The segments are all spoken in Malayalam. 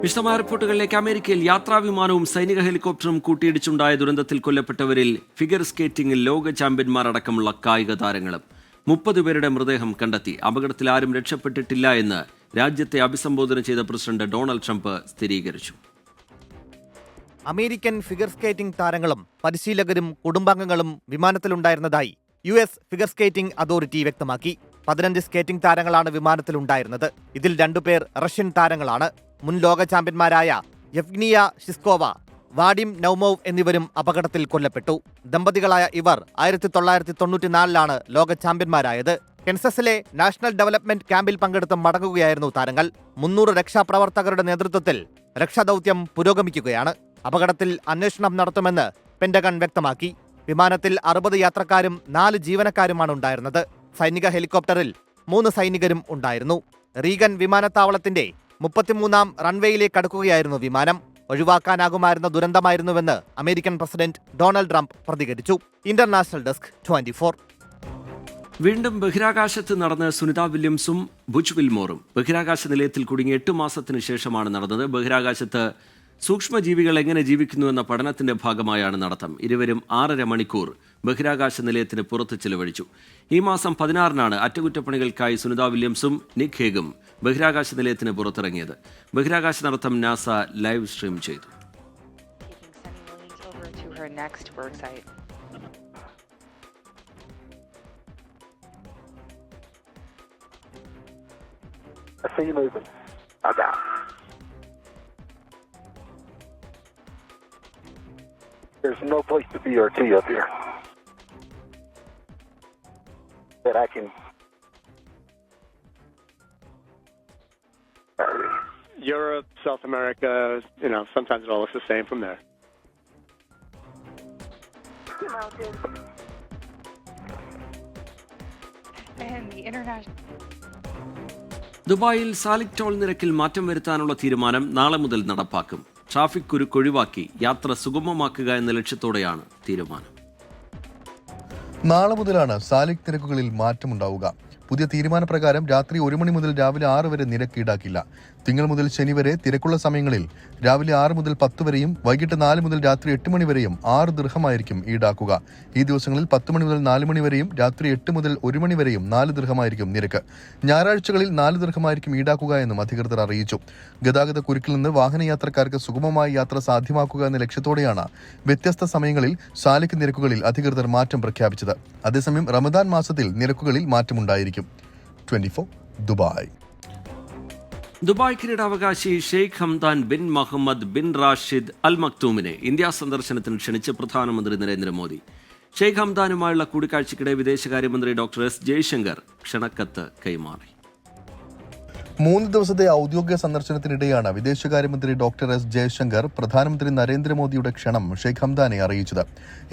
വിശദമായ റിപ്പോർട്ടുകളിലേക്ക്. അമേരിക്കയിൽ യാത്രാവിമാനവും സൈനിക ഹെലികോപ്റ്ററും കൂട്ടിയിടിച്ചുണ്ടായ ദുരന്തത്തിൽ കൊല്ലപ്പെട്ടവരിൽ ഫിഗർ സ്കേറ്റിംഗിൽ ലോക ചാമ്പ്യന്മാരടക്കമുള്ള കായിക താരങ്ങളും 30 പേരുടെ മൃതദേഹം കണ്ടെത്തി. അപകടത്തിൽ ആരും രക്ഷപ്പെട്ടിട്ടില്ല എന്ന് രാജ്യത്തെ അഭിസംബോധന ചെയ്ത പ്രസിഡന്റ് ഡൊണാൾഡ് ട്രംപ് സ്ഥിരീകരിച്ചു. അമേരിക്കൻ ഫിഗർ സ്കേറ്റിംഗ് താരങ്ങളും പരിശീലകരും കുടുംബാംഗങ്ങളും വിമാനത്തിലുണ്ടായിരുന്നതായി US ഫിഗർ സ്കേറ്റിംഗ് അതോറിറ്റി വ്യക്തമാക്കി. 15 സ്കേറ്റിംഗ് താരങ്ങളാണ് വിമാനത്തിലുണ്ടായിരുന്നത്. ഇതിൽ 2 പേർ റഷ്യൻ താരങ്ങളാണ്. മുൻ ലോക ചാമ്പ്യന്മാരായ യെവ്ഗനിയ ഷിസ്കോവ, വാഡിം നൗമോവ് എന്നിവരും അപകടത്തിൽ കൊല്ലപ്പെട്ടു. ദമ്പതികളായ ഇവർ 1994 ലോക ചാമ്പ്യന്മാരായത്. കെൻസസിലെ നാഷണൽ ഡെവലപ്മെന്റ് ക്യാമ്പിൽ പങ്കെടുത്ത് മടങ്ങുകയായിരുന്നു താരങ്ങൾ. 300 രക്ഷാപ്രവർത്തകരുടെ നേതൃത്വത്തിൽ രക്ഷാദൌത്യം പുരോഗമിക്കുകയാണ്. അപകടത്തിൽ അന്വേഷണം നടത്തുമെന്ന് പെന്റഗൺ വ്യക്തമാക്കി. വിമാനത്തിൽ 60 യാത്രക്കാരും 4 ജീവനക്കാരുമാണ് ഉണ്ടായിരുന്നത്. സൈനിക ഹെലികോപ്റ്ററിൽ 3 സൈനികരും ഉണ്ടായിരുന്നു. റീഗൻ വിമാനത്താവളത്തിന്റെ 33ാം റൺവേയിലേക്ക് അടുക്കുകയായിരുന്നു വിമാനം. ഒഴിവാക്കാനാകുമായിരുന്ന ദുരന്തമായിരുന്നുവെന്ന് അമേരിക്കൻ പ്രസിഡന്റ് ഡൊണാൾഡ് ട്രംപ് പ്രതികരിച്ചു. International desk 24. വീണ്ടും ബഹിരാകാശത്ത് നടന്ന സുനിത വില്യംസും ബുച്ച് വിൽമോറും ബഹിരാകാശ നിലയത്തിൽ കുടുങ്ങി 8 മാസത്തിന് ശേഷമാണ് നടന്നത്. ബഹിരാകാശത്ത് സൂക്ഷ്മജീവികൾ എങ്ങനെ ജീവിക്കുന്നു എന്ന പഠനത്തിന്റെ ഭാഗമായാണ് നടത്തം. ഇരുവരും 6.5 മണിക്കൂർ ബഹിരാകാശ നിലയത്തിന് പുറത്ത് ചിലവഴിച്ചു. ഈ മാസം 16-നാണ് അറ്റകുറ്റപ്പണികൾക്കായി സുനിത വില്യംസും നിക് ഹേഗും ബഹിരാകാശ നിലയത്തിന് പുറത്തിറങ്ങിയത്. ബഹിരാകാശ നടത്തം നാസ ലൈവ് സ്ട്രീം ചെയ്തു. There's no place to BRT up here that I can. Europe, South America, sometimes it all looks the same from there. And the international. ദുബായിൽ സാലിക് ടോൾ നിരക്കിൽ മാറ്റം വരുത്താനുള്ള തീരുമാനം നാളെ മുതൽ നടപ്പാക്കും. ട്രാഫിക് കുരുക്ക് ഒഴിവാക്കി യാത്ര സുഗമമാക്കുക എന്ന ലക്ഷ്യത്തോടെയാണ് തീരുമാനം. നാളെ മുതലാണ് സാലിക് നിരക്കുകളിൽ മാറ്റമുണ്ടാവുക. പുതിയ തീരുമാനപ്രകാരം രാത്രി 1 മണി മുതൽ രാവിലെ 6 വരെ നിരക്ക് ഈടാക്കില്ല. തിങ്കൾ മുതൽ ശനി വരെ തിരക്കുള്ള സമയങ്ങളിൽ രാവിലെ 6 മുതൽ 10 വരെയും വൈകിട്ട് 4 മുതൽ രാത്രി 8 മണി വരെയും 6 ദിർഹമായിരിക്കും ഈടാക്കുക. ഈ ദിവസങ്ങളിൽ 10 മണി മുതൽ 4 മണി വരെയും രാത്രി 8 മുതൽ 1 മണി വരെയും 4 ദിർഹമായിരിക്കും നിരക്ക്. ഞായറാഴ്ചകളിൽ 4 ദിർഹമായിരിക്കും ഈടാക്കുക എന്നും അധികൃതർ അറിയിച്ചു. ഗതാഗത കുരുക്കിൽ നിന്ന് വാഹനയാത്രക്കാർക്ക് സുഗമമായി യാത്ര സാധ്യമാക്കുക എന്ന ലക്ഷ്യത്തോടെയാണ് വ്യത്യസ്ത സമയങ്ങളിൽ സാലിക് നിരക്കുകളിൽ അധികൃതർ മാറ്റം പ്രഖ്യാപിച്ചത്. അതേസമയം റമദാൻ മാസത്തിൽ നിരക്കുകളിൽ മാറ്റമുണ്ടായിരിക്കും. 24 ദുബായ്. ദുബായ് കിരീടാവകാശി Sheikh Hamdan bin Mohammed bin Rashid Al മക്തൂമിനെ ഇന്ത്യാ സന്ദർശനത്തിന് ക്ഷണിച്ച് പ്രധാനമന്ത്രി നരേന്ദ്രമോദി. ഷെയ്ഖ് ഹംദാനുമായുള്ള കൂടിക്കാഴ്ചയ്ക്കിടെ വിദേശകാര്യമന്ത്രി ഡോക്ടർ എസ് ജയശങ്കർ ക്ഷണക്കത്ത് കൈമാറി. 3 ദിവസത്തെ ഔദ്യോഗിക സന്ദർശനത്തിനിടെയാണ് വിദേശകാര്യമന്ത്രി ഡോക്ടർ എസ് ജയശങ്കർ പ്രധാനമന്ത്രി നരേന്ദ്രമോദിയുടെ ക്ഷണം ഷെയ്ഖ് ഹംദാനെ അറിയിച്ചത്.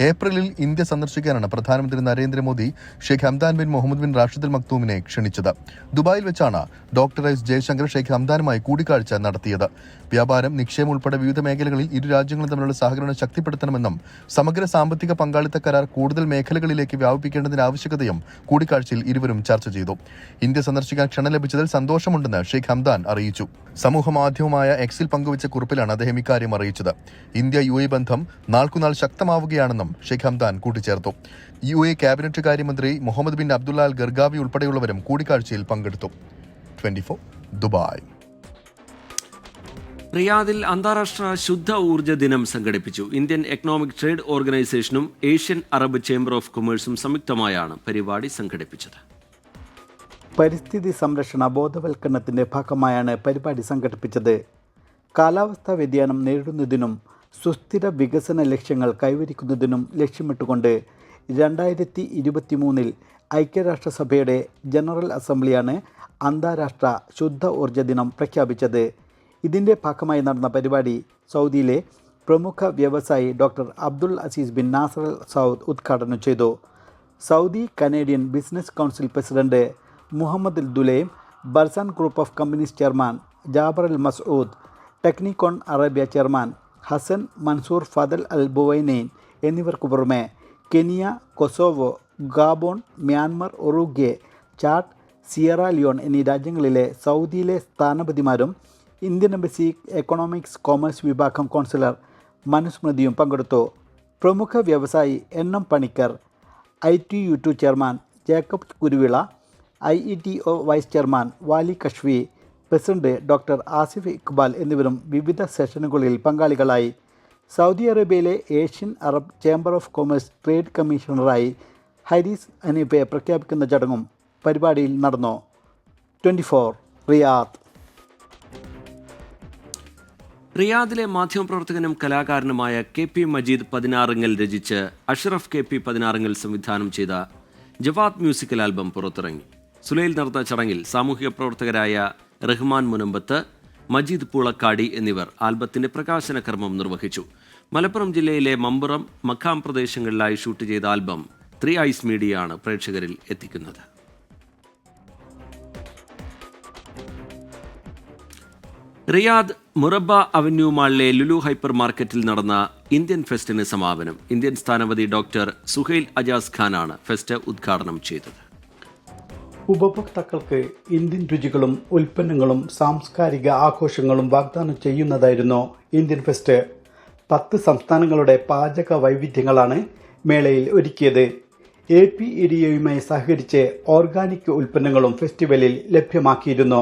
ഏപ്രിലിൽ ഇന്ത്യ സന്ദർശിക്കാനാണ് പ്രധാനമന്ത്രി Narendra Modi Sheikh Hamdan bin Mohammed bin Rashid Al മക്തൂമിനെ ക്ഷണിച്ചത്. ദുബായിൽ വെച്ചാണ് ഡോക്ടർ എസ് ജയശങ്കർ ഷെയ്ഖ് ഹംദാനുമായി കൂടിക്കാഴ്ച നടത്തിയത്. വ്യാപാരം, നിക്ഷേപം ഉൾപ്പെടെ വിവിധ മേഖലകളിൽ ഇരു രാജ്യങ്ങളും തമ്മിലുള്ള സഹകരണം ശക്തിപ്പെടുത്തണമെന്നും സമഗ്ര സാമ്പത്തിക പങ്കാളിത്ത കരാർ കൂടുതൽ മേഖലകളിലേക്ക് വ്യാപിപ്പിക്കേണ്ടതിന്റെ ആവശ്യകതയും കൂടിക്കാഴ്ചയിൽ ഇരുവരും ചർച്ച ചെയ്തു. ഇന്ത്യ സന്ദർശിക്കാൻ ക്ഷണം ലഭിച്ചതിൽ സന്തോഷമുണ്ടെന്ന് ഷെയ്ഖ് ഹംദാൻ അറിയിച്ചു. സമൂഹ മാധ്യമമായ എക്സിൽ പങ്കുവച്ച കുറിപ്പിലാണ് അദ്ദേഹം ഇക്കാര്യം അറിയിച്ചത്. ഇന്ത്യ UAE ബന്ധം നാൾക്കുനാൾ ശക്തമാവുകയാണെന്നും ഷെയ്ഖ് ഹംദാൻ കൂട്ടിച്ചേർത്തു. UAE ക്യാബിനറ്റ് കാര്യമന്ത്രി Muhammad bin Abdulla Al Gergawi ഉൾപ്പെടെയുള്ളവരും കൂടിക്കാഴ്ചയിൽ പങ്കെടുത്തു. 24 ദുബായ്. റിയാദിൽ അന്താരാഷ്ട്ര ശുദ്ധ ഊർജ്ജ ദിനം സംഘടിപ്പിച്ചു. ഇന്ത്യൻ എക്കണോമിക് ട്രേഡ് ഓർഗനൈസേഷനും ഏഷ്യൻ അറബ് ചേംബർ ഓഫ് കൊമേഴ്സും സംയുക്തമായാണ് പരിപാടി സംഘടിപ്പിച്ചത്. പരിസ്ഥിതി സംരക്ഷണ ബോധവൽക്കരണത്തിൻ്റെ ഭാഗമായാണ് പരിപാടി സംഘടിപ്പിച്ചത്. കാലാവസ്ഥാ വ്യതിയാനം നേരിടുന്നതിനും സുസ്ഥിര വികസന ലക്ഷ്യങ്ങൾ കൈവരിക്കുന്നതിനും ലക്ഷ്യമിട്ടുകൊണ്ട് 2023 ഐക്യരാഷ്ട്രസഭയുടെ ജനറൽ അസംബ്ലിയാണ് അന്താരാഷ്ട്ര ശുദ്ധ ഊർജ്ജ ദിനം പ്രഖ്യാപിച്ചത്. ഇതിൻ്റെ ഭാഗമായി നടന്ന പരിപാടി സൗദിയിലെ പ്രമുഖ വ്യവസായി doctor Abdul Aziz bin Nasser Al Saud ഉദ്ഘാടനം ചെയ്തു. Saudi Canadian business council president Mohammed Al Dulaim, Barzan group of companies chairman Jaber Al Masood, Technicon Arabia chairman Hassan Mansour Fadal Al Buwainain എന്നിവർക്കു പുറമെ Kenya, Kosovo, Gabon, Myanmar, Uruguay, Chad, Sierra Leone എന്നീ രാജ്യങ്ങളിലെ സൗദിയിലെ സ്ഥാനപതിമാരും ഇന്ത്യൻ എംബസി എക്കണോമിക്സ് കോമേഴ്സ് വിഭാഗം കൗൺസിലർ മനുസ്മൃതിയും പങ്കെടുത്തു. പ്രമുഖ വ്യവസായി NM Panicker, ITU2 chairman Jacob Kuruvila, IETO vice chairman Valley കഷ്വി, പ്രസിഡന്റ് ഡോക്ടർ ആസിഫ് ഇക്ബാൽ എന്നിവരും വിവിധ സെഷനുകളിൽ പങ്കാളികളായി. സൗദി അറേബ്യയിലെ Asian Arab chamber of commerce trade കമ്മീഷണറായി ഹരീസ് ഹനീഫയെ പ്രഖ്യാപിക്കുന്ന ചടങ്ങും പരിപാടിയിൽ നടന്നു. 24 റിയാദ്. റിയാദിലെ മാധ്യമപ്രവർത്തകനും കലാകാരനുമായ KP മജീദ് പതിനാറിങ്ങൽ രചിച്ച് അഷ്റഫ് KP പതിനാറിങ്ങൽ സംവിധാനം ചെയ്ത ജവാദ് മ്യൂസിക്കൽ ആൽബം പുറത്തിറങ്ങി. സുലൈൽ നടന്ന ചടങ്ങിൽ സാമൂഹിക പ്രവർത്തകരായ റഹ്മാൻ മുനമ്പത്ത്, മജീദ് പൂളക്കാടി എന്നിവർ ആൽബത്തിന്റെ പ്രകാശന കർമ്മം നിർവഹിച്ചു. മലപ്പുറം ജില്ലയിലെ മമ്പുറം, മക്കാം പ്രദേശങ്ങളിലായി ഷൂട്ട് ചെയ്ത ആൽബം 3 ഐസ് മീഡിയയാണ് പ്രേക്ഷകരിൽ എത്തിക്കുന്നത്. Riyadh Murabba avenue മാളിലെ Lulu hyper മാർക്കറ്റിൽ നടന്ന ഇന്ത്യൻ ഫെസ്റ്റിന് സമാപനം. ഇന്ത്യൻ സ്ഥാനപതി ഡോക്ടർ സുഹൈൽ അജാസ് ഖാനാണ് ഫെസ്റ്റ് ഉദ്ഘാടനം ചെയ്തത്. ഉപഭോക്താക്കൾക്ക് ഇന്ത്യൻ രുചികളും ഉൽപ്പന്നങ്ങളും സാംസ്കാരിക ആഘോഷങ്ങളും വാഗ്ദാനം ചെയ്യുന്നതായിരുന്നു ഇന്ത്യൻ ഫെസ്റ്റ്. 10 സംസ്ഥാനങ്ങളുടെ പാചക വൈവിധ്യങ്ങളാണ് മേളയിൽ ഒരുക്കിയത്. APEDAയുമായി സഹകരിച്ച് ഓർഗാനിക് ഉൽപ്പന്നങ്ങളും ഫെസ്റ്റിവലിൽ ലഭ്യമാക്കിയിരുന്നു.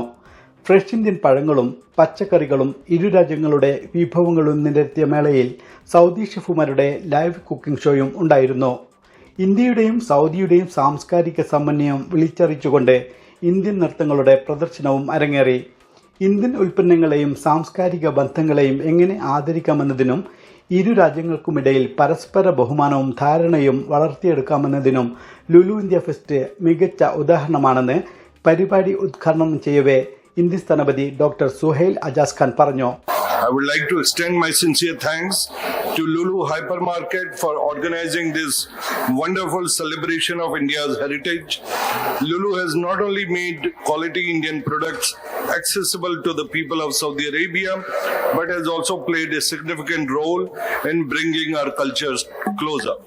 ഫ്രഷ് ഇന്ത്യൻ പഴങ്ങളും പച്ചക്കറികളും ഇരു രാജ്യങ്ങളുടെ വിഭവങ്ങളും നിരത്തിയ മേളയിൽ സൗദി ഷെഫുമാരുടെ ലൈവ് കുക്കിംഗ് ഷോയും ഉണ്ടായിരുന്നു. ഇന്ത്യയുടെയും സൗദിയുടെയും സാംസ്കാരിക സമന്വയം വിളിച്ചറിയിച്ചുകൊണ്ട് ഇന്ത്യൻ നൃത്തങ്ങളുടെ പ്രദർശനവും അരങ്ങേറി. ഇന്ത്യൻ ഉൽപ്പന്നങ്ങളെയും സാംസ്കാരിക ബന്ധങ്ങളെയും എങ്ങനെ ആദരിക്കാമെന്നതിനും ഇരു രാജ്യങ്ങൾക്കുമിടയിൽ പരസ്പര ബഹുമാനവും ധാരണയും വളർത്തിയെടുക്കാമെന്നതിനും ലുലു ഇന്ത്യ ഫെസ്റ്റ് മികച്ച ഉദാഹരണമാണെന്ന് പരിപാടി ഉദ്ഘാടനം ചെയ്യവേ ഇന്ത്യൻ സ്ഥാനപതി ഡോക്ടർ സുഹൈൽ അജാസ് ഖാൻ പറഞ്ഞു. I would like to extend my sincere thanks to Lulu Hypermarket for organizing this wonderful celebration of India's heritage. Lulu has not only made quality Indian products accessible to the people of Saudi Arabia, but has also played a significant role in bringing our cultures closer.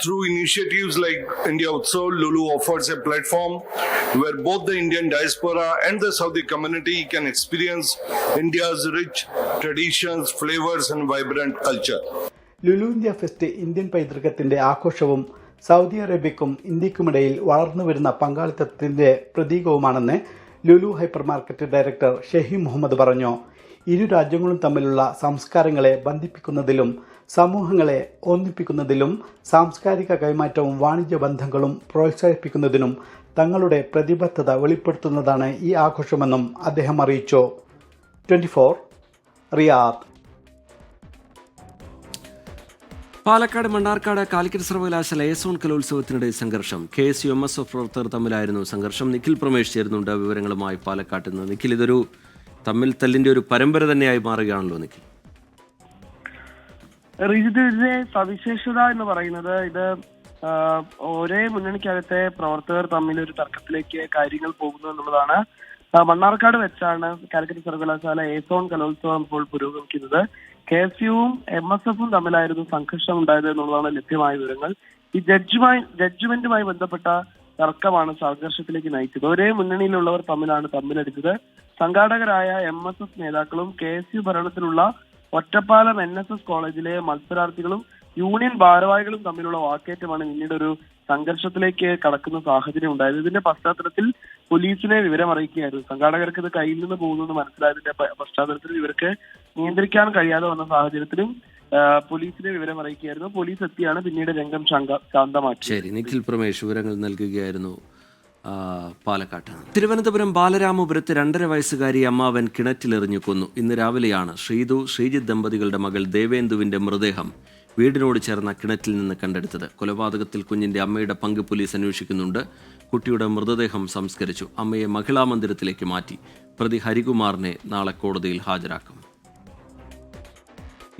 Through initiatives like India Utsav, Lulu offers a platform where both the Indian diaspora and the Saudi community can experience India's rich traditions, flavors and vibrant culture. Lulu India fest Indian പൈതൃകത്തിന്റെ ആഘോഷവും സൗദി അറേബ്യക്കും ഇന്ത്യക്കുമിടയിൽ വളർന്നുവരുന്ന പങ്കാളിത്തത്തിന്റെ പ്രതീകവുമാണെന്ന് Lulu hypermarket director Shehi Muhammad പറഞ്ഞു. ഇരു രാജ്യങ്ങളും തമ്മിലുള്ള സംസ്കാരങ്ങളെ ബന്ധിപ്പിക്കുന്നതിലും സമൂഹങ്ങളെ ഒന്നിപ്പിക്കുന്നതിലും സാംസ്കാരിക കൈമാറ്റവും വാണിജ്യ ബന്ധങ്ങളും പ്രോത്സാഹിപ്പിക്കുന്നതിനും തങ്ങളുടെ പ്രതിബദ്ധത വെളിപ്പെടുത്തുന്നതാണ് ഈ ആഘോഷമെന്നും അദ്ദേഹം അറിയിച്ചു. 24 റിയാദ്. പാലക്കാട് മണ്ണാർക്കാട് കാലിക്കറ്റ് സർവകലാശാല ഏസോൺ കലോത്സവത്തിനിടെ സംഘർഷം. KSU MSF പ്രവർത്തകർ തമ്മിലായിരുന്നു സംഘർഷം. നിഖിൽ പ്രമേഷ് ചേരുന്നുണ്ട് വിവരങ്ങളുമായി പാലക്കാട്ട് നിന്ന്. നിഖിൽ, ഇതൊരു തമ്മിൽ തല്ലിന്റെ ഒരു പരമ്പര തന്നെയായി മാറുകയാണല്ലോ നിഖിൽ. ഇതിന്റെ സവിശേഷത എന്ന് പറയുന്നത് ഇത് ഒരേ മുന്നണിക്കകത്തെ പ്രവർത്തകർ തമ്മിൽ ഒരു തർക്കത്തിലേക്ക് കാര്യങ്ങൾ പോകുന്നു എന്നുള്ളതാണ്. മണ്ണാർക്കാട് വെച്ചാണ് കാലിക്കറ്റ് സർവകലാശാല ഏസോൺ കലോത്സവം ഇപ്പോൾ പുരോഗമിക്കുന്നത്. KSUവും MSFും തമ്മിലായിരുന്നു സംഘർഷം ഉണ്ടായത് എന്നുള്ളതാണ് ലഭ്യമായ വിവരങ്ങൾ. ഈ ജഡ്ജ്മെന്റുമായി ബന്ധപ്പെട്ട തർക്കമാണ് സംഘർഷത്തിലേക്ക് നയിച്ചത്. ഒരേ മുന്നണിയിലുള്ളവർ തമ്മിലടിച്ചത്. സംഘാടകരായ MSF നേതാക്കളും KSU ഭരണത്തിലുള്ള ഒറ്റപ്പാലം NSS കോളേജിലെ മത്സരാർത്ഥികളും യൂണിയൻ ഭാരവാഹികളും തമ്മിലുള്ള വാക്കേറ്റമാണ് പിന്നീട് ഒരു സംഘർഷത്തിലേക്ക് കടക്കുന്ന സാഹചര്യം ഉണ്ടായത്. ഇതിന്റെ പശ്ചാത്തലത്തിൽ പോലീസിനെ വിവരം അറിയിക്കുകയായിരുന്നു. സംഘാടകർക്ക് ഇത് കയ്യിൽ നിന്ന് പോകുന്നു മനസ്സിലായതിന്റെ പശ്ചാത്തലത്തിൽ ഇവർക്ക് നിയന്ത്രിക്കാൻ കഴിയാതെ വന്ന സാഹചര്യത്തിലും പോലീസിനെ വിവരം അറിയിക്കുകയായിരുന്നു. പോലീസ് എത്തിയാണ് പിന്നീട് രംഗം ശാന്തമാക്കി. ശരി, നിഖിൽ പ്രമേഷ് വിവരങ്ങൾ നൽകുകയായിരുന്നു പാലക്കാട്ട്. തിരുവനന്തപുരം ബാലരാമപുരത്ത് 2.5 വയസ്സുകാരി അമ്മാവൻ കിണറ്റിലെറിഞ്ഞു കൊന്നു. ഇന്ന് രാവിലെയാണ് ശ്രീജിത്ത് ദമ്പതികളുടെ മകൾ ദേവേന്ദുവിന്റെ മൃതദേഹം വീടിനോട് ചേർന്ന കിണറ്റിൽ നിന്ന് കണ്ടെടുത്തത്. കൊലപാതകത്തിൽ കുഞ്ഞിന്റെ അമ്മയുടെ പങ്ക് പോലീസ് അന്വേഷിക്കുന്നുണ്ട്. കുട്ടിയുടെ മൃതദേഹം സംസ്കരിച്ചു. അമ്മയെ മഹിളാ മന്ദിരത്തിലേക്ക് മാറ്റി. പ്രതി ഹരികുമാറിനെ നാളെ കോടതിയിൽ ഹാജരാക്കും.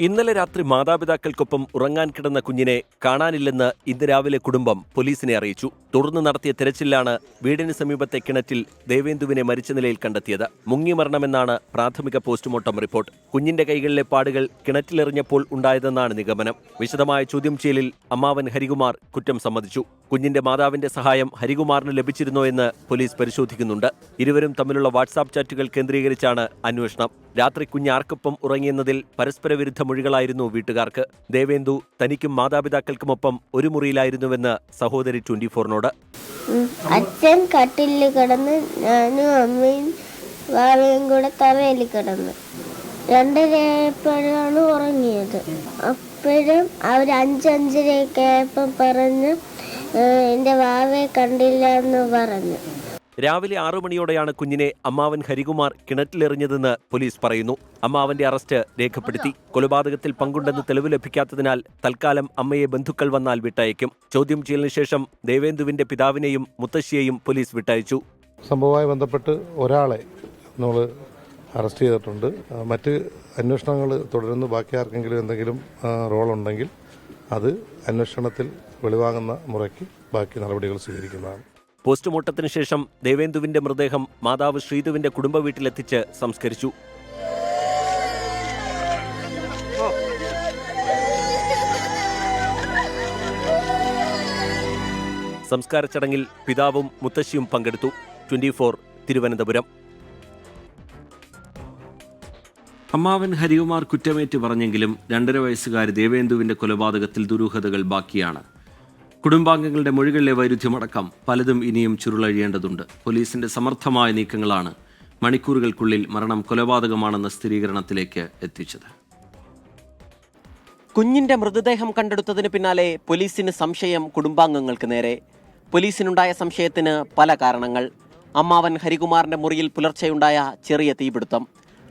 ഇന്നലെ രാത്രി മാതാപിതാക്കൾക്കൊപ്പം ഉറങ്ങാൻ കിടന്ന കുഞ്ഞിനെ കാണാനില്ലെന്ന് ഇന്ന് രാവിലെ കുടുംബം പോലീസിനെ അറിയിച്ചു. തുടർന്ന് നടത്തിയ തെരച്ചിലാണ് വീടിന് സമീപത്തെ കിണറ്റിൽ ദേവേന്ദുവിനെ മരിച്ച നിലയിൽ കണ്ടെത്തിയത്. മുങ്ങി മരണമെന്നാണ് പ്രാഥമിക പോസ്റ്റ്മോർട്ടം റിപ്പോർട്ട്. കുഞ്ഞിന്റെ കൈകളിലെ പാടുകൾ കിണറ്റിലെറിഞ്ഞപ്പോൾ ഉണ്ടായതെന്നാണ് നിഗമനം. വിശദമായ ചോദ്യം ചെയ്യലിൽ അമ്മാവൻ ഹരികുമാർ കുറ്റം സമ്മതിച്ചു. കുഞ്ഞിന്റെ മാതാവിന്റെ സഹായം ഹരികുമാറിന് ലഭിച്ചിരുന്നോ എന്ന് പോലീസ് പരിശോധിക്കുന്നുണ്ട്. ഇരുവരും തമ്മിലുള്ള വാട്സാപ്പ് ചാറ്റുകൾ കേന്ദ്രീകരിച്ചാണ് അന്വേഷണം. രാത്രി കുഞ്ഞ് ആർക്കൊപ്പം ഉറങ്ങിയെന്നതിൽ പരസ്പര വിരുദ്ധ മൊഴികളായിരുന്നു വീട്ടുകാർക്ക്. ദേവേന്ദു തനിക്കും മാതാപിതാക്കൾക്കുമൊപ്പം ഒരു മുറിയിലായിരുന്നുവെന്ന് സഹോദരി 24-നോട്. അച്ഛൻ കട്ടിലിൽ കിടന്ന് ഞാനും അമ്മയും വാവയും കൂടെ തറയിൽ കിടന്ന് 2:30 ഉറങ്ങിയത്. അപ്പോഴും അവർ 5:05 ആയപ്പോൾ പറഞ്ഞ് എൻ്റെ വാവയെ കണ്ടില്ല എന്ന് പറഞ്ഞു. രാവിലെ 6 മണിയോടെയാണ് കുഞ്ഞിനെ അമ്മാവൻ ഹരികുമാർ കിണറ്റിലെറിഞ്ഞതെന്ന് പോലീസ് പറയുന്നു. അമ്മാവന്റെ അറസ്റ്റ് രേഖപ്പെടുത്തി. കൊലപാതകത്തിൽ പങ്കുണ്ടെന്ന് തെളിവ് ലഭിക്കാത്തതിനാൽ തൽക്കാലം അമ്മയെ ബന്ധുക്കൾ വന്നാൽ വിട്ടയക്കും. ചോദ്യം ചെയ്യലിന് ശേഷം ദേവേന്ദുവിന്റെ പിതാവിനെയും മുത്തശ്ശിയെയും പോലീസ് വിട്ടയച്ചു. സംഭവവുമായി ബന്ധപ്പെട്ട് ഒരാളെ നമ്മൾ അറസ്റ്റ് ചെയ്തിട്ടുണ്ട്. മറ്റ് അന്വേഷണങ്ങൾ തുടരുന്നു. ബാക്കി ആർക്കെങ്കിലും എന്തെങ്കിലും റോളുണ്ടെങ്കിൽ അത് അന്വേഷണത്തിൽ വെളിവാങ്ങുന്ന മുറയ്ക്ക് ബാക്കി നടപടികൾ സ്വീകരിക്കുന്നതാണ്. പോസ്റ്റ്മോർട്ടത്തിന് ശേഷം ദേവേന്ദുവിന്റെ മൃതദേഹം മാതാവ് ശ്രീധുവിന്റെ കുടുംബ വീട്ടിലെത്തിച്ച് സംസ്കരിച്ചു. സംസ്കാര ചടങ്ങിൽ പിതാവും മുത്തശ്ശിയും പങ്കെടുത്തു. 24 തിരുവനന്തപുരം. അമ്മാവൻ ഹരികുമാർ കുറ്റമേറ്റ് പറഞ്ഞെങ്കിലും 2.5 വയസ്സുകാരി ദേവേന്ദുവിന്റെ കൊലപാതകത്തിൽ ദുരൂഹതകൾ ബാക്കിയാണ്. കുടുംബാംഗങ്ങളുടെ മൊഴികളിലെ വൈരുദ്ധ്യമടക്കം പലതും ഇനിയും ചുരുളഴിയേണ്ടതുണ്ട്. പോലീസിന്റെ സമർത്ഥമായ നീക്കങ്ങളാണ് മണിക്കൂറുകൾക്കുള്ളിൽ മരണം കൊലപാതകമാണെന്ന സ്ഥിരീകരണത്തിലേക്ക് എത്തിച്ചത്. കുഞ്ഞിന്റെ മൃതദേഹം കണ്ടെടുത്തതിന് പിന്നാലെ പോലീസിന് സംശയം കുടുംബാംഗങ്ങൾക്ക് നേരെ. പോലീസിനുണ്ടായ സംശയത്തിന് പല കാരണങ്ങൾ. അമ്മാവൻ ഹരികുമാറിന്റെ മുറിയിൽ പുലർച്ചെയുണ്ടായ ചെറിയ തീപിടുത്തം,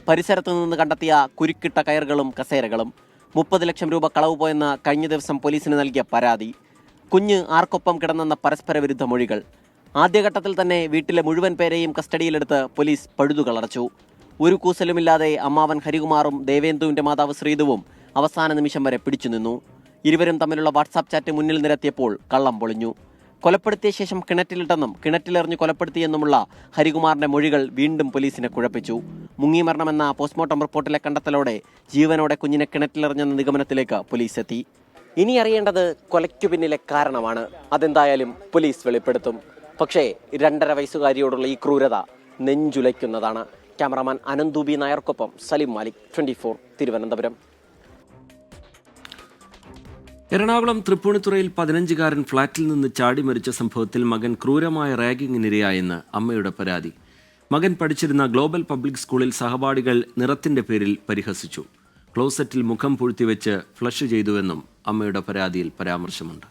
പരിസരത്തു നിന്ന് കണ്ടെത്തിയ കുരുക്കിട്ട കയറുകളും കസേരകളും, 30 ലക്ഷം രൂപ കളവ് പോയെന്ന് കഴിഞ്ഞ ദിവസം പോലീസിന് നൽകിയ പരാതി, കുഞ്ഞ് ആർക്കൊപ്പം കിടന്നെന്ന പരസ്പര വിരുദ്ധ മൊഴികൾ. ആദ്യഘട്ടത്തിൽ തന്നെ വീട്ടിലെ മുഴുവൻ പേരെയും കസ്റ്റഡിയിലെടുത്ത് പോലീസ് പഴുതുകളടച്ചു. ഒരു കൂസലുമില്ലാതെ അമ്മാവൻ ഹരികുമാറും ദേവേന്ദുവിന്റെ മാതാവ് ശ്രീധുവും അവസാന നിമിഷം വരെ പിടിച്ചുനിന്നു. ഇരുവരും തമ്മിലുള്ള വാട്സാപ്പ് ചാറ്റ് മുന്നിൽ നിരത്തിയപ്പോൾ കള്ളം പൊളിഞ്ഞു. കൊലപ്പെടുത്തിയ ശേഷം കിണറ്റിലിട്ടെന്നും കിണറ്റിലെറിഞ്ഞ് കൊലപ്പെടുത്തിയെന്നുമുള്ള ഹരികുമാറിന്റെ മൊഴികൾ വീണ്ടും പോലീസിനെ കുഴപ്പിച്ചു. മുങ്ങിമരണമെന്ന പോസ്റ്റ്മോർട്ടം റിപ്പോർട്ടിലെ കണ്ടെത്തലോടെ ജീവനോടെ കുഞ്ഞിനെ കിണറ്റിലെറിഞ്ഞെന്ന നിഗമനത്തിലേക്ക് പോലീസ് എത്തി. ഇനി അറിയേണ്ടത് കൊലയ്ക്കു പിന്നിലെ കാരണമാണ്. അതെന്തായാലും പോലീസ് വെളിപ്പെടുത്തും. പക്ഷേ 2.5 വയസ്സുകാരിയോടുള്ള ഈ ക്രൂരത നെഞ്ചുലയ്ക്കുന്നതാണ്. ക്യാമറാമാൻ അനന്തൂബി നായർക്കൊപ്പം സലിം മാലിക്, 24 തിരുവനന്തപുരം. എറണാകുളം തൃപ്പൂണിത്തുറയിൽ 15-കാരൻ ഫ്ളാറ്റിൽ നിന്ന് ചാടി മരിച്ച സംഭവത്തിൽ മകൻ ക്രൂരമായ റാഗിങ്ങിനിരയായെന്ന് അമ്മയുടെ പരാതി. മകൻ പഠിച്ചിരുന്ന ഗ്ലോബൽ പബ്ലിക് സ്കൂളിൽ സഹപാഠികൾ നിറത്തിന്റെ പേരിൽ പരിഹസിച്ചു. ക്ലോസറ്റിൽ മുഖം പൂഴ്ത്തിവെച്ച് ഫ്ലഷ് ചെയ്തുവെന്നും അമ്മയുടെ പരാതിയിൽ പരാമർശമുണ്ട്.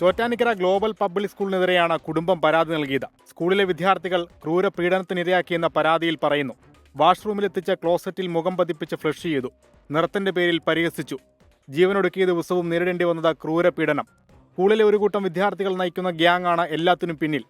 ചോറ്റാനിക്കര ഗ്ലോബൽ പബ്ലിക് സ്കൂളിനെതിരെയാണ് കുടുംബം പരാതി നൽകിയത്. സ്കൂളിലെ വിദ്യാർത്ഥികൾ ക്രൂര പീഡനത്തിനിരയാക്കിയെന്ന പരാതിയിൽ പറയുന്നു. വാഷ്റൂമിലെത്തിച്ച ക്ലോസറ്റിൽ മുഖം പതിപ്പിച്ച് ഫ്ലഷ് ചെയ്തു. നിറത്തിന്റെ പേരിൽ പരിഹസിച്ചു. ജീവനൊടുക്കിയ ദിവസവും നേരിടേണ്ടി വന്നത് ക്രൂര പീഡനം. സ്കൂളിലെ ഒരു കൂട്ടം വിദ്യാർത്ഥികൾ നയിക്കുന്ന ഗ്യാങ് ആണ് എല്ലാത്തിനും പിന്നിൽ.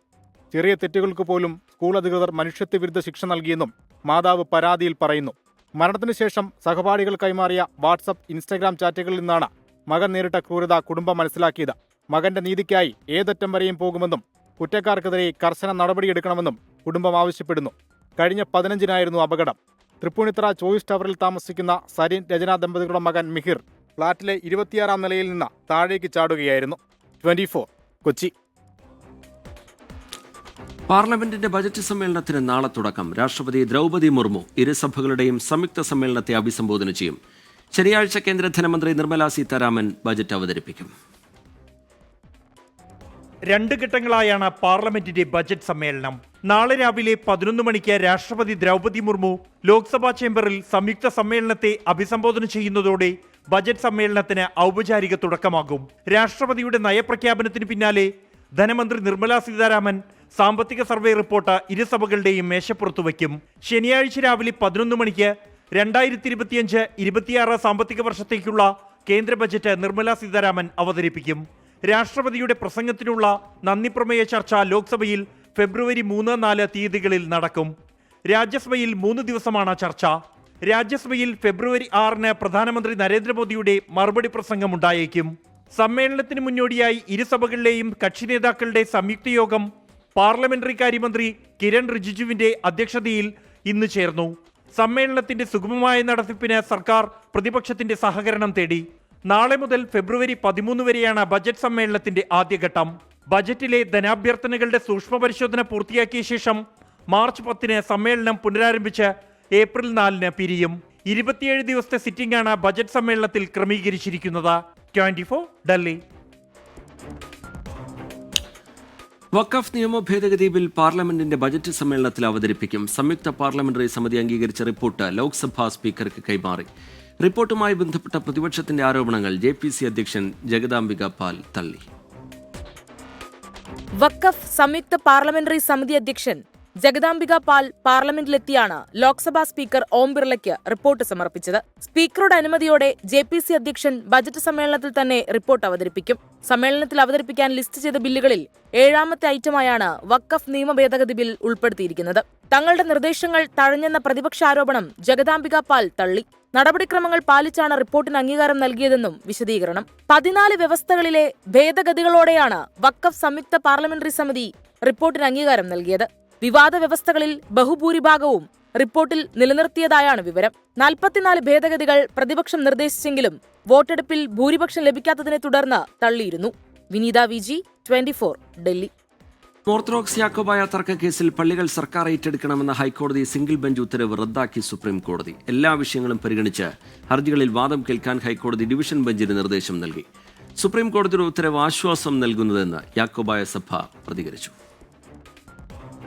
ചെറിയ തെറ്റുകൾക്ക് പോലും സ്കൂൾ അധികൃതർ മനുഷ്യത്വവിരുദ്ധ ശിക്ഷ നൽകിയെന്നും മാതാവ് പരാതിയിൽ പറയുന്നു. മരണത്തിനു ശേഷം സഹപാഠികൾ കൈമാറിയ വാട്സപ്പ്, ഇൻസ്റ്റഗ്രാം ചാറ്റുകളിൽ നിന്നാണ് മകൻ നേരിട്ട ക്രൂരത കുടുംബം മനസ്സിലാക്കിയത്. മകന്റെ നീതിക്കായി ഏതറ്റം വരെയും പോകുമെന്നും കുറ്റക്കാർക്കെതിരെ കർശന നടപടിയെടുക്കണമെന്നും കുടുംബം ആവശ്യപ്പെടുന്നു. കഴിഞ്ഞ 15-നായിരുന്നു അപകടം. തൃപ്പൂണിത്തുറ ചോയ്സ് ടവറിൽ താമസിക്കുന്ന സരിൻ രചന ദമ്പതികളുടെ മകൻ മിഹിർ ഫ്ളാറ്റിലെ 26-ാം നിലയിൽ നിന്ന് താഴേക്ക് ചാടുകയായിരുന്നു. 24 കൊച്ചി. പാർലമെന്റിന്റെ ബജറ്റ് സമ്മേളനത്തിന് നാളെ തുടക്കം. രാഷ്ട്രപതി ദ്രൗപദി മുർമു ഇരുസഭകളുടെയും സംയുക്ത സമ്മേളനത്തെ അഭിസംബോധന ചെയ്യും. ശനിയാഴ്ച കേന്ദ്ര ധനമന്ത്രി നിർമ്മല സീതാരാമൻ ബജറ്റ് അവതരിപ്പിക്കും. 2 ഘട്ടങ്ങളായാണ് പാർലമെന്റിന്റെ ബജറ്റ് സമ്മേളനം. നാളെ രാവിലെ 11 മണിക്ക് രാഷ്ട്രപതി ദ്രൗപദി മുർമു ലോക്സഭാ ചേംബറിൽ സംയുക്ത സമ്മേളനത്തെ അഭിസംബോധന ചെയ്യുന്നതോടെ ബജറ്റ് സമ്മേളനത്തിന് ഔപചാരിക തുടക്കമാകും. രാഷ്ട്രപതിയുടെ നയപ്രഖ്യാപനത്തിന് പിന്നാലെ ധനമന്ത്രി നിർമ്മല സീതാരാമൻ സാമ്പത്തിക സർവേ റിപ്പോർട്ട് ഇരുസഭകളുടെയും മേശപ്പുറത്തു വയ്ക്കും. ശനിയാഴ്ച രാവിലെ 11 മണിക്ക് 2025-26 സാമ്പത്തിക വർഷത്തേക്കുള്ള കേന്ദ്ര ബജറ്റ് നിർമ്മല സീതാരാമൻ അവതരിപ്പിക്കും. രാഷ്ട്രപതിയുടെ പ്രസംഗത്തിനുള്ള നന്ദിപ്രമേയ ചർച്ച ലോക്സഭയിൽ ഫെബ്രുവരി 3-4 തീയതികളിൽ നടക്കും. രാജ്യസഭയിൽ 3 ദിവസമാണ് ചർച്ച. രാജ്യസഭയിൽ ഫെബ്രുവരി 6-ന് പ്രധാനമന്ത്രി നരേന്ദ്രമോദിയുടെ മറുപടി പ്രസംഗമുണ്ടായേക്കും. സമ്മേളനത്തിന് മുന്നോടിയായി ഇരുസഭകളിലെയും കക്ഷി നേതാക്കളുടെ സംയുക്ത യോഗം പാർലമെന്ററി കാര്യമന്ത്രി കിരൺ റിജിജുവിന്റെ അധ്യക്ഷതയിൽ ഇന്ന് ചേർന്നു. സമ്മേളനത്തിന്റെ സുഗമമായ നടത്തിപ്പിന് സർക്കാർ പ്രതിപക്ഷത്തിന്റെ സഹകരണം തേടി. നാളെ മുതൽ ഫെബ്രുവരി 13 വരെയാണ് ബജറ്റ് സമ്മേളനത്തിന്റെ ആദ്യഘട്ടം. ബജറ്റിലെ ധനാഭ്യർത്ഥനകളുടെ സൂക്ഷ്മ പരിശോധന പൂർത്തിയാക്കിയ ശേഷം മാർച്ച് 10 സമ്മേളനം പുനരാരംഭിച്ച് ഏപ്രിൽ 4 പിരിയും. 27 ദിവസത്തെ സിറ്റിംഗാണ് ബജറ്റ് സമ്മേളനത്തിൽ ക്രമീകരിച്ചിരിക്കുന്നത്. 24 ഡൽഹി. വഖഫ് നിയമ ഭേദഗതി ബിൽ പാർലമെന്റിന്റെ ബജറ്റ് സമ്മേളനത്തിൽ അവതരിപ്പിക്കും. സംയുക്ത പാർലമെന്ററി സമിതി അംഗീകരിച്ച റിപ്പോർട്ട് ലോക്സഭാ സ്പീക്കർക്ക് കൈമാറി. റിപ്പോർട്ടുമായി ബന്ധപ്പെട്ട പ്രതിപക്ഷത്തിന്റെ ആരോപണങ്ങൾ JPC അധ്യക്ഷൻ ജഗദാംബിക പാൽ തള്ളി. വഖഫ് സംയുക്ത പാർലമെന്ററി സമിതി അധ്യക്ഷൻ ജഗദാംബിക പാൽ പാർലമെന്റിലെത്തിയാണ് ലോക്സഭാ സ്പീക്കർ ഓം ബിർളയ്ക്ക് റിപ്പോർട്ട് സമർപ്പിച്ചത്. സ്പീക്കറുടെ അനുമതിയോടെ JPC അധ്യക്ഷൻ ബജറ്റ് സമ്മേളനത്തിൽ തന്നെ റിപ്പോർട്ട് അവതരിപ്പിക്കും. സമ്മേളനത്തിൽ അവതരിപ്പിക്കാൻ ലിസ്റ്റ് ചെയ്ത ബില്ലുകളിൽ 7ാമത്തെ ഐറ്റമായാണ് വഖഫ് നിയമ ഭേദഗതി ബിൽ ഉൾപ്പെടുത്തിയിരിക്കുന്നത്. തങ്ങളുടെ നിർദ്ദേശങ്ങൾ തഴഞ്ഞെന്ന പ്രതിപക്ഷാരോപണം ജഗദാംബിക പാൽ തള്ളി. നടപടിക്രമങ്ങൾ പാലിച്ചാണ് റിപ്പോർട്ടിന് അംഗീകാരം നൽകിയതെന്നും വിശദീകരണം. 14 വ്യവസ്ഥകളിലെ ഭേദഗതികളോടെയാണ് വഖഫ് സംയുക്ത പാർലമെന്ററി സമിതി റിപ്പോർട്ടിന് അംഗീകാരം നൽകിയത്. വിവാദ വ്യവസ്ഥകളിൽ ബഹുഭൂരിഭാഗവും റിപ്പോർട്ടിൽ നിലനിർത്തിയതായാണ് വിവരം. 44 ഭേദഗതികൾ പ്രതിപക്ഷം നിർദ്ദേശിച്ചെങ്കിലും വോട്ടെടുപ്പിൽ ഭൂരിപക്ഷം ലഭിക്കാത്തതിനെ തുടർന്ന് തള്ളിയിരുന്നു. വിനീത VG, 24 ഡൽഹി. ഓർത്തഡോക്സ് യാക്കോബായ തർക്കക്കേസിൽ പള്ളികൾ സർക്കാർ ഏറ്റെടുക്കണമെന്ന ഹൈക്കോടതി സിംഗിൾ ബെഞ്ച് ഉത്തരവ് റദ്ദാക്കി സുപ്രീം കോടതി. എല്ലാ വിഷയങ്ങളും പരിഗണിച്ച് ഹർജികളിൽ വാദം കേൾക്കാൻ ഹൈക്കോടതി ഡിവിഷൻ ബെഞ്ചിന് നിർദ്ദേശം നൽകി. സുപ്രീം കോടതിയുടെ ഉത്തരവ് ആശ്വാസം നൽകുന്നതെന്ന് യാക്കോബായ സഭ പ്രതികരിച്ചു.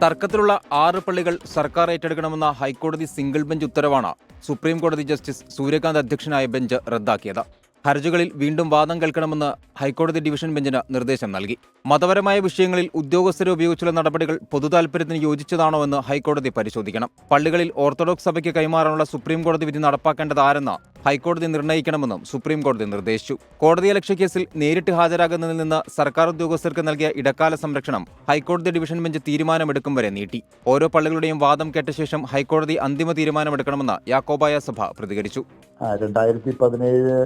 തർക്കത്തിലുള്ള 6 പള്ളികൾ സർക്കാർ ഏറ്റെടുക്കണമെന്ന ഹൈക്കോടതി സിംഗിൾ ബെഞ്ച് ഉത്തരവാണ് സുപ്രീം കോടതി ജസ്റ്റിസ് സൂര്യകാന്ത് അധ്യക്ഷനായ ബെഞ്ച് റദ്ദാക്കിയത്. ഹർജികളിൽ വീണ്ടും വാദം കേൾക്കണമെന്ന് ഹൈക്കോടതി ഡിവിഷൻ ബെഞ്ചിന് നിർദ്ദേശം നൽകി. മതപരമായ വിഷയങ്ങളിൽ ഉദ്യോഗസ്ഥരെ ഉപയോഗിച്ചുള്ള നടപടികൾ പൊതുതാൽപര്യത്തിന് യോജിച്ചതാണോ എന്ന് ഹൈക്കോടതി പരിശോധിക്കണം. പള്ളികളിൽ ഓർത്തഡോക്സ് സഭയ്ക്ക് കൈമാറാനുള്ള സുപ്രീം കോടതി വിധി നടപ്പാക്കേണ്ടത് ആരെന്ന് ഹൈക്കോടതി നിർണ്ണയിക്കണമെന്നും സുപ്രീം കോടതി നിർദ്ദേശിച്ചു. കോടതിയലക്ഷ്യ കേസിൽ നേരിട്ട് ഹാജരാകുന്നതിൽ നിന്ന് സർക്കാർ ഉദ്യോഗസ്ഥർക്ക് നൽകിയ ഇടക്കാല സംരക്ഷണം ഹൈക്കോടതി ഡിവിഷൻ ബെഞ്ച് തീരുമാനമെടുക്കും വരെ നീട്ടി. ഓരോ പള്ളികളുടെയും വാദം കേട്ട ശേഷം ഹൈക്കോടതി അന്തിമ തീരുമാനമെടുക്കണമെന്ന് യാക്കോബായ സഭ പ്രതികരിച്ചു. 2017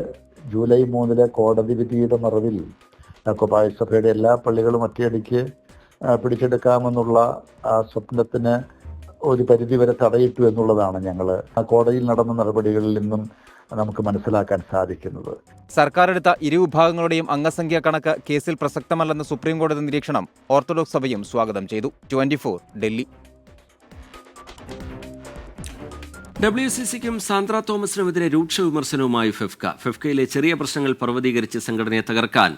ജൂലൈ 3 കോടതി വിധിയുടെ മറവിൽ യാക്കോബായ സഭയുടെ എല്ലാ പള്ളികളും ഒറ്റയടിക്ക് പിടിച്ചെടുക്കാമെന്നുള്ള ആ സ്വപ്നത്തിന് ഒരു പരിധിവരെ തടയിട്ടു എന്നുള്ളതാണ് ഞങ്ങൾ ആ കോടതിയിൽ നടന്ന നടപടികളിൽ നിന്നും നമുക്ക് മനസ്സിലാക്കാൻ സാധിക്കുന്നത്. സർക്കാർ എടുത്ത ഇരുവിഭാഗങ്ങളുടെയും അംഗസംഖ്യാ കണക്ക് കേസിൽ പ്രസക്തമല്ലെന്ന സുപ്രീം കോടതി നിരീക്ഷണം ഓർത്തഡോക്സ് സഭയും സ്വാഗതം ചെയ്തു. 24 ഡൽഹി. WCCക്കും സാന്ദ്ര തോമസിനുമെതിരെ രൂക്ഷ വിമർശനവുമായി ഫെഫ്കയിലെ ചെറിയ പ്രശ്നങ്ങൾ പർവ്വതീകരിച്ച് സംഘടനയെ തകർക്കാൻ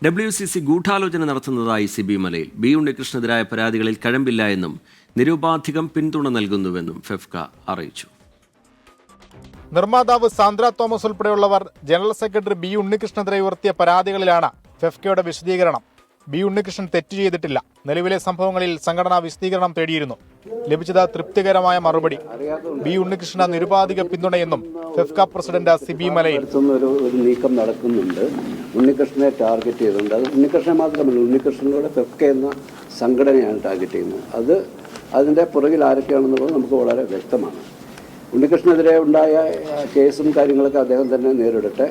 WCC ഗൂഢാലോചന നടത്തുന്നതായി CB മലയിൽ. B ഉണ്ണികൃഷ്ണനെതിരായ പരാതികളിൽ കഴമ്പില്ല എന്നും നിരുപാധികം പിന്തുണ നൽകുന്നുവെന്നും ഫെഫ്ക അറിയിച്ചു. നിർമ്മാതാവ് സാന്ദ്ര തോമസ് ഉൾപ്പെടെയുള്ളവർ ജനറൽ സെക്രട്ടറി B ഉണ്ണികൃഷ്ണനെതിരെ ഉയർത്തിയ പരാതികളിലാണ് ഫെഫ്കയുടെ വിശദീകരണം. B ഉണ്ണികൃഷ്ണൻ തെറ്റ് ചെയ്തിട്ടില്ല. നിലവിലെ സംഭവങ്ങളിൽ സംഘടന വിശദീകരണം തേടിയിരുന്നു. ലഭിച്ചത് തൃപ്തികരമായ മറുപടി. B ഉണ്ണികൃഷ്ണ നിരുപാധിക പിന്തുണയെന്നും ഫെഫ്ക പ്രസിഡന്റ് CB മലയിൽ. ഒരു നീക്കം നടക്കുന്നുണ്ട്. ഉണ്ണികൃഷ്ണനെ ടാർഗറ്റ് ചെയ്തുകൊണ്ട് അത് ഉണ്ണികൃഷ്ണനെ മാത്രമല്ല, ഉണ്ണികൃഷ്ണനോട് ഫെഫ്ക എന്ന സംഘടനയാണ് ടാർഗറ്റ് ചെയ്യുന്നത്. അതിൻ്റെ പുറകിൽ ആരൊക്കെയാണെന്നുള്ളത് നമുക്ക് വളരെ വ്യക്തമാണ്. ഉണ്ണികൃഷ്ണനെതിരെ ഉണ്ടായ കേസും കാര്യങ്ങളൊക്കെ അദ്ദേഹം തന്നെ നേരിടട്ടെ.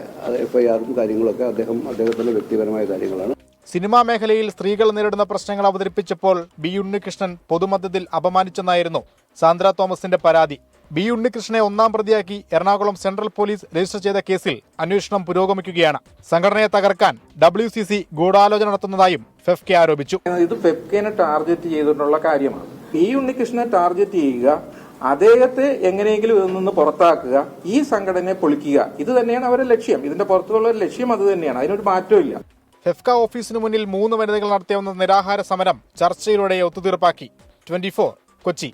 FIRും കാര്യങ്ങളൊക്കെ അദ്ദേഹത്തിൻ്റെ വ്യക്തിപരമായ കാര്യങ്ങളാണ്. സിനിമാ മേഖലയിൽ സ്ത്രീകൾ നേരിടുന്ന പ്രശ്നങ്ങൾ അവതരിപ്പിച്ചപ്പോൾ B ഉണ്ണികൃഷ്ണൻ പൊതുമധ്യത്തിൽ അപമാനിച്ചെന്നായിരുന്നു സാന്ദ്ര തോമസിന്റെ പരാതി. B ഉണ്ണികൃഷ്ണനെ 1ാം പ്രതിയാക്കി എറണാകുളം സെൻട്രൽ പോലീസ് രജിസ്റ്റർ ചെയ്ത കേസിൽ അന്വേഷണം പുരോഗമിക്കുകയാണ്. സംഘടനയെ തകർക്കാൻ WCC ഗൂഢാലോചന നടത്തുന്നതായും ഫെഫ്ക ആരോപിച്ചു. ഇത് ഫെഫ്കയെ ടാർഗറ്റ് ചെയ്തിട്ടുള്ള കാര്യമാണ്. B ഉണ്ണികൃഷ്ണനെ ടാർഗറ്റ് ചെയ്യുക, അദ്ദേഹത്തെ എങ്ങനെയെങ്കിലും ഇതിൽ നിന്ന് പുറത്താക്കുക, ഈ സംഘടനയെ പൊളിക്കുക, ഇത് തന്നെയാണ് അവരുടെ ലക്ഷ്യം. ഇതിന്റെ പുറത്തുള്ള ലക്ഷ്യം അത് തന്നെയാണ്. അതിനൊരു മാറ്റവും ഇല്ല. ഫെഫ്ക ഓഫീസിന് മുന്നിൽ 3 വനിതകൾ നടത്തിയ നിരാഹാര സമരം ചർച്ചയിലൂടെ ഒത്തുതീർപ്പാക്കി. 24 കൊച്ചി.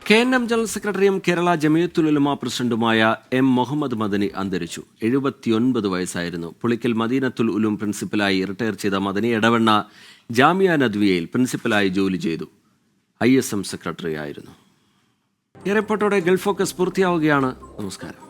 KNM ജനറൽ സെക്രട്ടറിയും കേരള ജമിയത്തുൽ ഉലമ പ്രസിഡന്റുമായ M മുഹമ്മദ് മദനി അന്തരിച്ചു. 79 വയസ്സായിരുന്നു. പുളിക്കൽ മദീനത്തുൽ ഉലൂം പ്രിൻസിപ്പലായി റിട്ടയർ ചെയ്ത മദനി എടവണ്ണ ജാമിയ നദ്വിയയിൽ പ്രിൻസിപ്പലായി ജോലി ചെയ്തു. ISM സെക്രട്ടറി ആയിരുന്നു. ഈ റിപ്പോർട്ടോടെ ഗൾഫ് ഫോക്കസ് പൂർത്തിയാവുകയാണ്. നമസ്കാരം.